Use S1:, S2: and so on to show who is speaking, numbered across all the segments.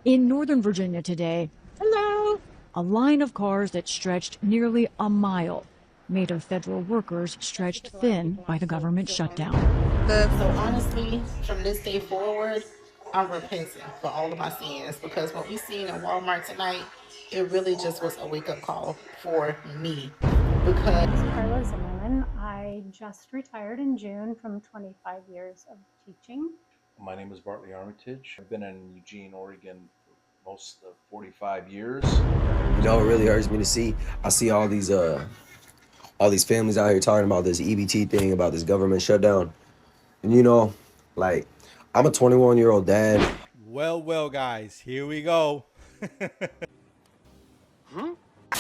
S1: In Northern Virginia today, hello, a line of cars that stretched nearly a mile, made of federal workers stretched thin by the government shutdown.
S2: So honestly, from this day forward, I'm repenting for all of my sins because what we seen in Walmart tonight, it really just was a wake-up call for me. Because
S3: Carla Zimmerman. I just retired in June from 25 years of teaching.
S4: My name is Bartley Armitage. I've been in Eugene, Oregon for most of 45 years.
S5: You know, it really hurts me to see. I see all these families out here talking about this EBT thing, about this government shutdown. And you know, like, I'm a 21-year-old dad.
S6: Well, guys, here we go.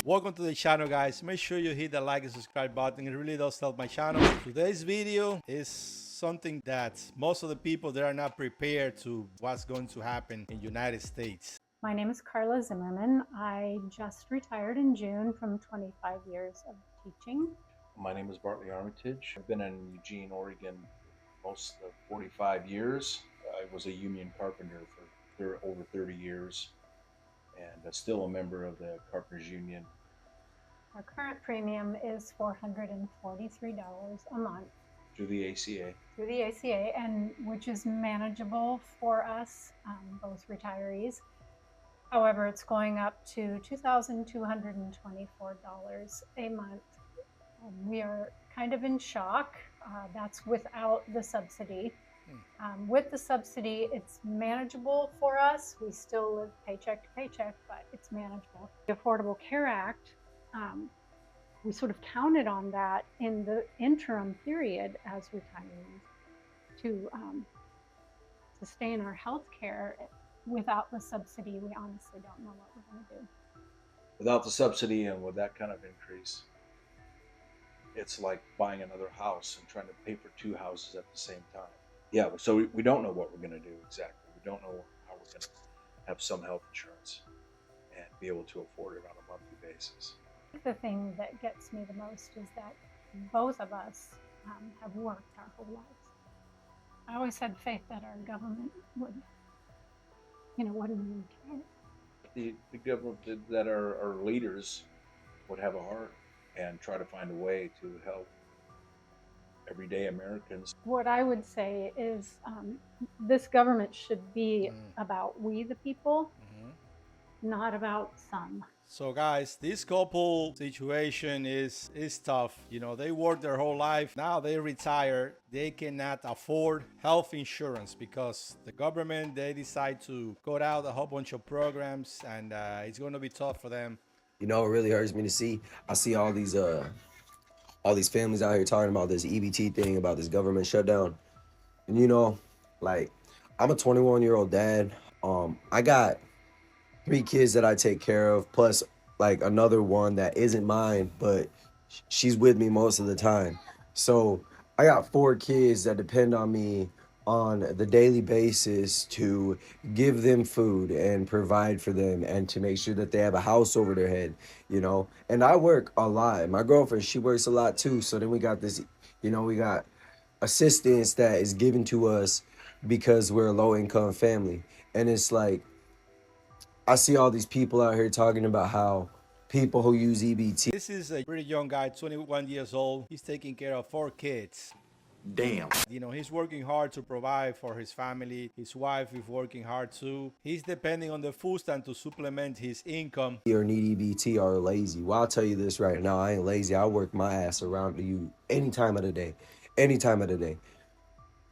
S6: Welcome to the channel, guys. Make sure you hit the like and subscribe button. It really does help my channel. Today's video is something that most of the people, they are not prepared to what's going to happen in United States.
S3: My name is Carla Zimmerman. I just retired in June from 25 years of teaching.
S4: My name is Bartley Armitage. I've been in Eugene, Oregon for most of 45 years. I was a union carpenter for over 30 years and still a member of the Carpenters Union.
S3: Our current premium is $443 a month
S4: Through the ACA.
S3: through the ACA, and which is manageable for us, both retirees. However, it's going up to $2,224 a month. We are kind of in shock. That's without the subsidy. With the subsidy, it's manageable for us. We still live paycheck to paycheck, but it's manageable. The Affordable Care Act, we sort of counted on that in the interim period as retirees to sustain our health care. Without the subsidy, we honestly don't know what we're going to do.
S4: Without the subsidy and with that kind of increase, it's like buying another house and trying to pay for two houses at the same time. Yeah, so we don't know what we're going to do exactly. We don't know how we're going to have some health insurance and be able to afford it on a monthly basis.
S3: The thing that gets me the most is that both of us have worked our whole lives. I always had faith that our government wouldn't even care.
S4: The government, that our leaders would have a heart and try to find a way to help everyday Americans.
S3: What I would say is this government should be about we the people, not about some.
S6: So guys, this couple situation is tough. You know, they worked their whole life. Now they retire. They cannot afford health insurance because the government, they decide to cut out a whole bunch of programs, and it's going to be tough for them.
S5: You know, it really hurts me to see. I see all these families out here talking about this EBT thing, about this government shutdown. And you know, like, I'm a 21-year-old dad. I got 3 kids that I take care of, plus like another one that isn't mine, but she's with me most of the time. So I got 4 kids that depend on me on the daily basis to give them food and provide for them and to make sure that they have a house over their head, you know. And I work a lot. My girlfriend, she works a lot too. So then we got this, you know, we got assistance that is given to us because we're a low-income family. And it's like, I see all these people out here talking about how people who use EBT.
S6: This is a pretty young guy, 21 years old. He's taking care of 4 kids.
S5: Damn.
S6: You know, he's working hard to provide for his family. His wife is working hard too. He's depending on the food stamp to supplement his income.
S5: Or need EBT are lazy. Well, I'll tell you this right now, I ain't lazy. I work my ass around to you any time of the day. Any time of the day.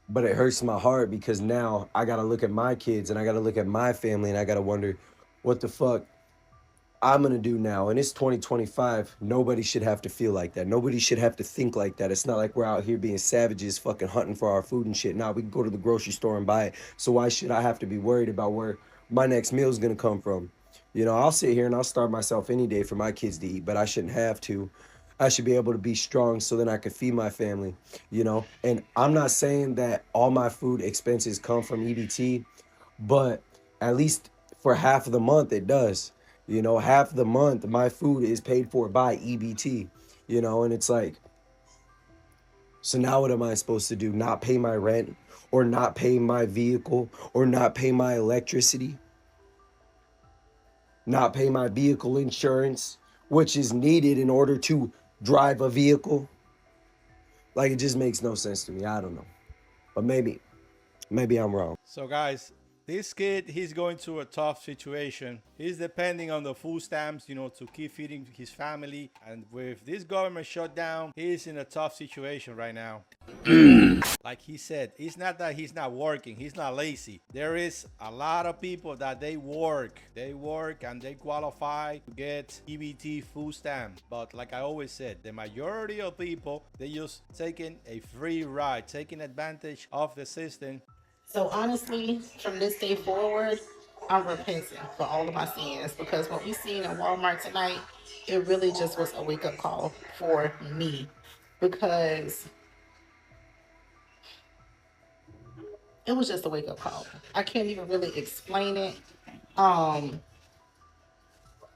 S5: But it hurts my heart because now I got to look at my kids and I got to look at my family and I got to wonder what the fuck I'm going to do now. And it's 2025. Nobody should have to feel like that. Nobody should have to think like that. It's not like we're out here being savages fucking hunting for our food and shit. Nah, we can go to the grocery store and buy it. So why should I have to be worried about where my next meal is going to come from? You know, I'll sit here and I'll starve myself any day for my kids to eat, but I shouldn't have to. I should be able to be strong so then I can feed my family, you know. And I'm not saying that all my food expenses come from EBT, but at least for half of the month it does. You know, half of the month my food is paid for by EBT, you know. And it's like, so now what am I supposed to do? Not pay my rent or not pay my vehicle or not pay my electricity? not pay my vehicle insurance, which is needed in order to drive a vehicle. Like, it just makes no sense to me. I don't know. But maybe I'm wrong.
S6: So guys, this kid, he's going through a tough situation. He's depending on the food stamps, to keep feeding his family. And with this government shutdown, he's in a tough situation right now. Like he said, it's not that he's not working, he's not lazy. There is a lot of people that they work and they qualify to get EBT food stamp. But like I always said, the majority of people, they just taking a free ride, taking advantage of the system.
S2: So honestly, from this day forward, I'm repenting for all of my sins, because what we seen in Walmart tonight, it really just was a wake-up call for me, because it was just a wake-up call. I can't even really explain it.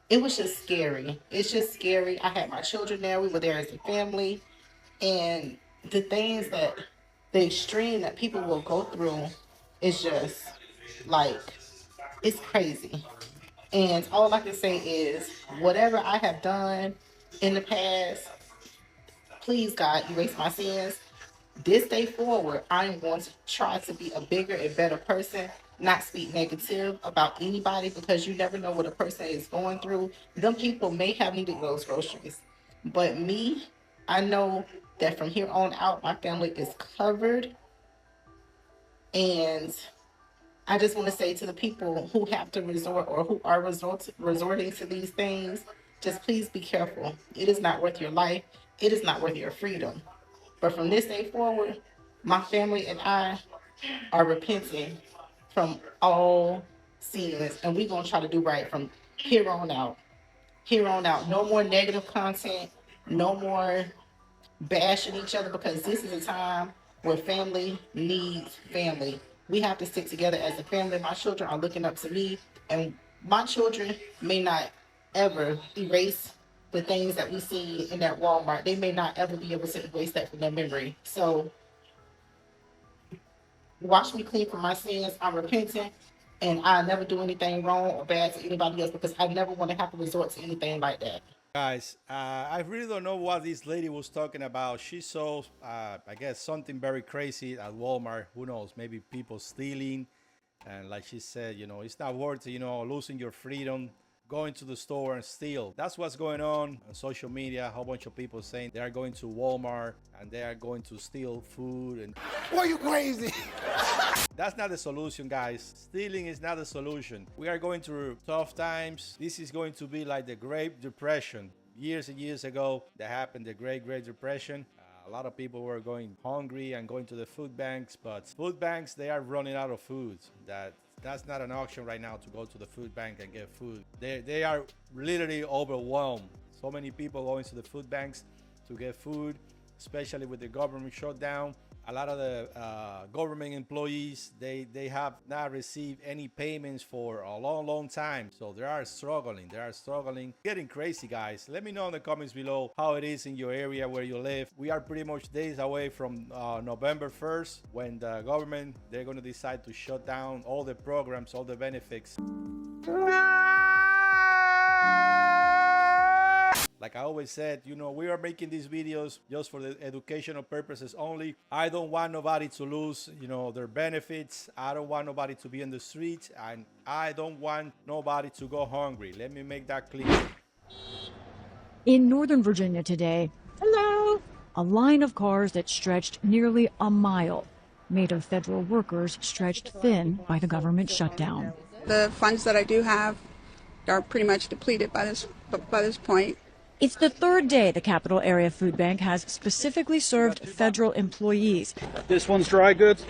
S2: It was just scary. It's just scary. I had my children there. We were there as a family, and the things that the extreme that people will go through is just like, it's crazy. And all I can say is, whatever I have done in the past, please God, erase my sins. This day forward, I'm going to try to be a bigger and better person, not speak negative about anybody, because you never know what a person is going through. Them people may have needed those groceries, but me, I know that from here on out, my family is covered. And I just want to say to the people who have to resort, or who are resorting to these things, just please be careful. It is not worth your life. It is not worth your freedom. But from this day forward, my family and I are repenting from all sins, and we're going to try to do right from here on out. Here on out. No more negative content. No more bashing each other, because this is a time where family needs family. We have to stick together as a family. My children are looking up to me, and my children may not ever erase the things that we see in that Walmart. They may not ever be able to erase that from their memory. So wash me clean from my sins. I'm repenting, and I never do anything wrong or bad to anybody else, because I never want to have to resort to anything like that.
S6: Guys, I really don't know what this lady was talking about. She saw, I guess, something very crazy at Walmart. Who knows? Maybe people stealing. And like she said, it's not worth it, losing your freedom, going to the store and steal. That's what's going on social media. A whole bunch of people saying they are going to Walmart and they are going to steal food. And
S7: Why are you crazy?
S6: that's not the solution, guys. Stealing is not the solution. We are going through tough times. This is going to be like the Great Depression. Years and years ago, that happened, the Great Depression. A lot of people were going hungry and going to the food banks, but food banks, they are running out of food. That's not an option right now to go to the food bank and get food. They are literally overwhelmed. So many people going to the food banks to get food, especially with the government shutdown. A lot of the government employees, they have not received any payments for a long time. So they are struggling. Getting crazy, guys. Let me know in the comments below how it is in your area where you live. We are pretty much days away from November 1st, when the government, they're going to decide to shut down all the programs, all the benefits. Like I always said, we are making these videos just for the educational purposes only. I don't want nobody to lose, their benefits. I don't want nobody to be in the streets, and I don't want nobody to go hungry. Let me make that clear.
S1: In Northern Virginia today, a line of cars that stretched nearly a mile made of federal workers stretched thin by the government shutdown.
S8: The funds that I do have are pretty much depleted by this point.
S1: It's the third day the Capital Area Food Bank has specifically served federal employees.
S9: This one's dry goods.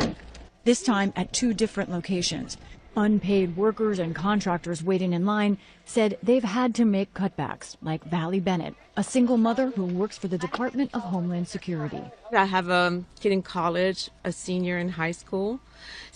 S1: This time at two different locations. Unpaid workers and contractors waiting in line said they've had to make cutbacks, like Valley Bennett, a single mother who works for the Department of Homeland Security.
S10: I have a kid in college, a senior in high school. A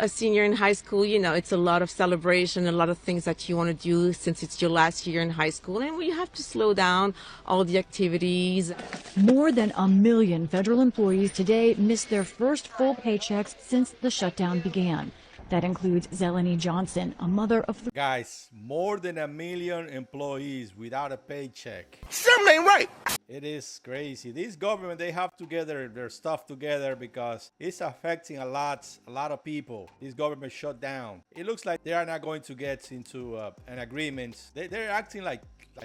S10: senior in high school, it's a lot of celebration, a lot of things that you want to do since it's your last year in high school, and we have to slow down all the activities.
S1: More than 1 million federal employees today missed their first full paychecks since the shutdown began. That includes Zeleny Johnson, a mother of three.
S6: Guys, more than 1 million employees without a paycheck.
S7: Something ain't right.
S6: It is crazy. This government, they have to get their stuff together because it's affecting a lot of people. This government shut down. It looks like they are not going to get into an agreement. They're acting like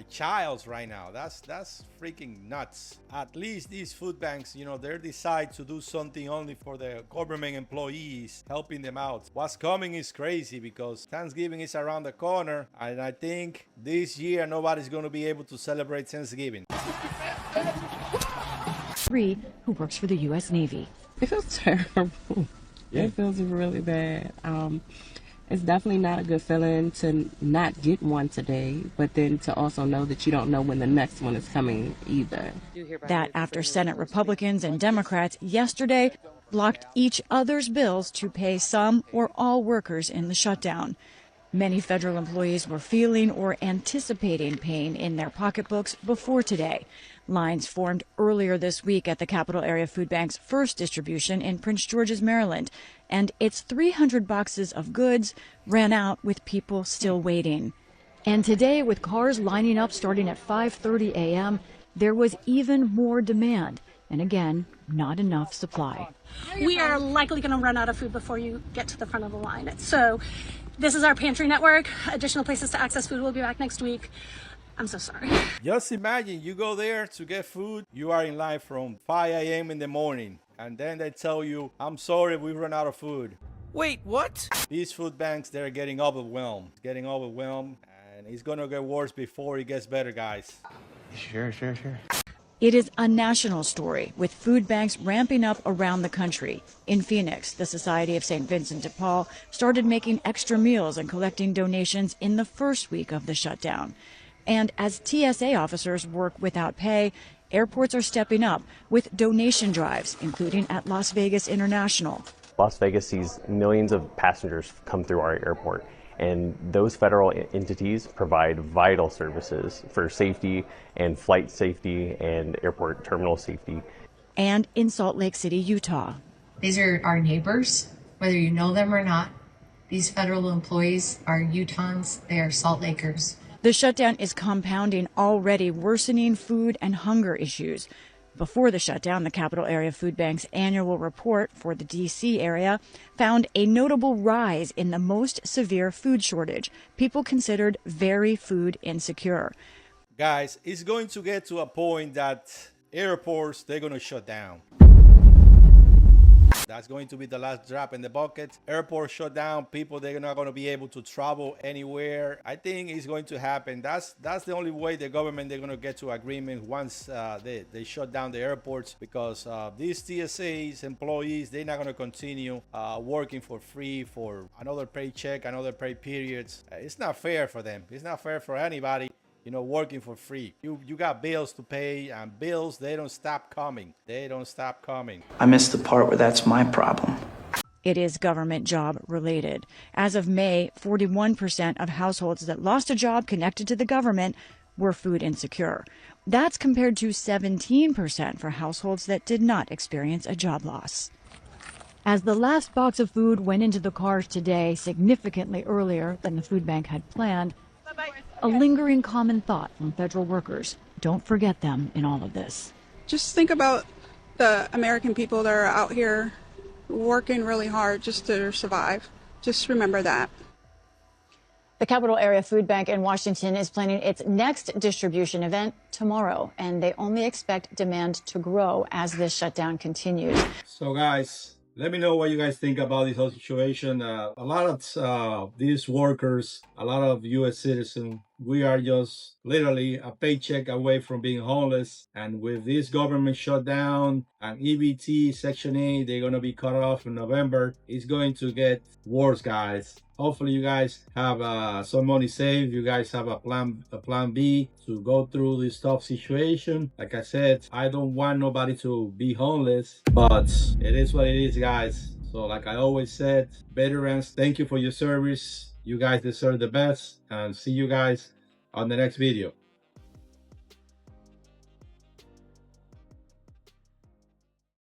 S6: childs right now. That's freaking nuts. At least these food banks, you know, they decide to do something only for the government employees, helping them out. What's coming is crazy because Thanksgiving is around the corner, and I think this year nobody's going to be able to celebrate Thanksgiving.
S1: Who works for the U.S. Navy.
S9: It feels terrible. Yeah. It feels really bad. It's definitely not a good feeling to not get one today, but then to also know that you don't know when the next one is coming either.
S1: That after Senate Republicans and Democrats yesterday blocked each other's bills to pay some or all workers in the shutdown. Many federal employees were feeling or anticipating pain in their pocketbooks before today. Lines formed earlier this week at the Capital Area Food Bank's first distribution in Prince George's, Maryland, and its 300 boxes of goods ran out with people still waiting. And today, with cars lining up starting at 5:30 a.m., there was even more demand, and again, not enough supply.
S11: We are likely going to run out of food before you get to the front of the line. So this is our pantry network. Additional places to access food will be back next week. I'm so sorry.
S6: Just imagine you go there to get food. You are in line from 5 a.m. in the morning. And then they tell you, I'm sorry, we run out of food.
S7: Wait, what?
S6: These food banks, they're getting overwhelmed. And it's going to get worse before it gets better, guys.
S7: Sure.
S1: It is a national story, with food banks ramping up around the country. In Phoenix, the Society of St. Vincent de Paul started making extra meals and collecting donations in the first week of the shutdown. And as TSA officers work without pay, airports are stepping up with donation drives, including at Las Vegas International.
S12: Las Vegas sees millions of passengers come through our airport, and those federal entities provide vital services for safety and flight safety and airport terminal safety.
S1: And in Salt Lake City, Utah.
S13: These are our neighbors, whether you know them or not. These federal employees are Utahns, they are Salt Lakers.
S1: The shutdown is compounding already worsening food and hunger issues. Before the shutdown, the Capital Area Food Bank's annual report for the D.C. area found a notable rise in the most severe food shortage, people considered very food insecure.
S6: Guys, it's going to get to a point that airports, they're going to shut down. That's going to be the last drop in the bucket. Airports shut down. People, they're not going to be able to travel anywhere. I think it's going to happen. That's the only way the government, they're going to get to agreement once they shut down the airports, because these TSAs, employees, they're not going to continue working for free for another paycheck, another pay periods. It's not fair for them. It's not fair for anybody, you know, working for free. You got bills to pay, and bills, they don't stop coming.
S14: I missed the part where that's my problem.
S1: It is government job related. As of May, 41% of households that lost a job connected to the government were food insecure. That's compared to 17% for households that did not experience a job loss. As the last box of food went into the cars today, significantly earlier than the food bank had planned, a lingering common thought from federal workers: don't forget them in all of this.
S8: Just think about the American people that are out here working really hard just to survive. Just remember that.
S1: The Capital Area Food Bank in Washington is planning its next distribution event tomorrow, and they only expect demand to grow as this shutdown continues.
S6: So guys, let me know what you guys think about this whole situation. A lot of these workers, a lot of U.S. citizens, we are just literally a paycheck away from being homeless. And with this government shutdown and EBT Section 8, they're going to be cut off in November. It's going to get worse, guys. Hopefully you guys have some money saved. You guys have a plan B to go through this tough situation. Like I said, I don't want nobody to be homeless, but it is what it is, guys. So like I always said, veterans, thank you for your service. You guys deserve the best, and see you guys on the next video.